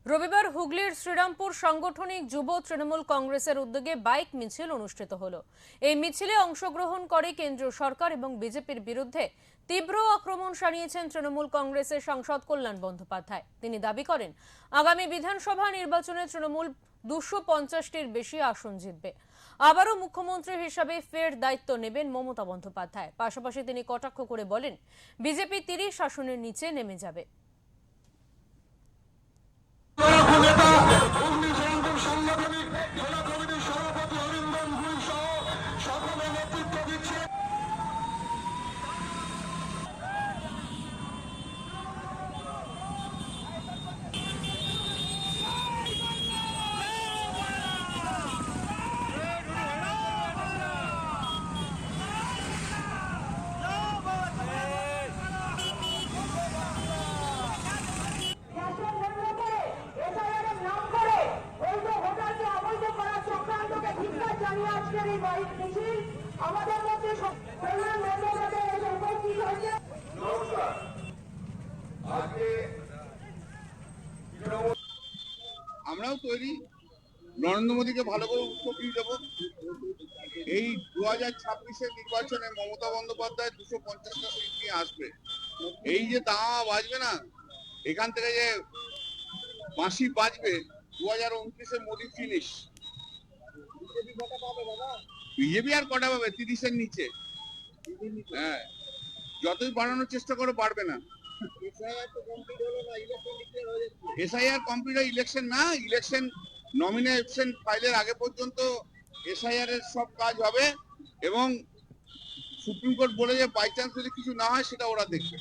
রবিবার হুগলির শ্রীরামপুর সাংগঠনিক যুব তৃণমূল কংগ্রেসের উদ্যোগে বাইক মিছিল অনুষ্ঠিত হলো। এই মিছিলে অংশগ্রহণ করে কেন্দ্রীয় সরকার এবং বিজেপির বিরুদ্ধে তীব্র আক্রমণ শানিয়েছেন তৃণমূল কংগ্রেসের সাংসদ কল্যাণ বন্দ্যোপাধ্যায়। তিনি দাবি করেন, আগামী বিধানসভা নির্বাচনে তৃণমূল 250টির বেশি আসন জিতবে। আবারও মুখ্যমন্ত্রী হিসাবে ফের দায়িত্ব নেবেন মমতা বন্দ্যোপাধ্যায়। পাশাপাশি তিনি কটাক্ষ করে বলেন, বিজেপি 30 আসনের নিচে নেমে যাবে। আমরাও তৈরি নরেন্দ্র মোদীকে ভালো করে উত্তর দিয়ে দেবো। এই 2026-এর নির্বাচনে মমতা বন্দ্যোপাধ্যায় 250টা সিট নিয়ে আসবে। এই যে দাওয়া বাজবে না, এখান থেকে যে বাঁশি বাজবে, 2029-এ মোদী ফিনিশ। বিজেপি আর কটা পাবে? 30-এর নিচে। হ্যাঁ, যতই বাড়ানোর চেষ্টা করো পারবে না। এসআইআর কমপ্লিট হয়, ইলেকশন না, ইলেকশন নমিনেশন ফাইলের আগে পর্যন্ত এসআইআর এর সব কাজ হবে এবং সুপ্রিম কোর্ট বলে যে বাই চান্স যদি কিছু না হয় সেটা ওরা দেখবে।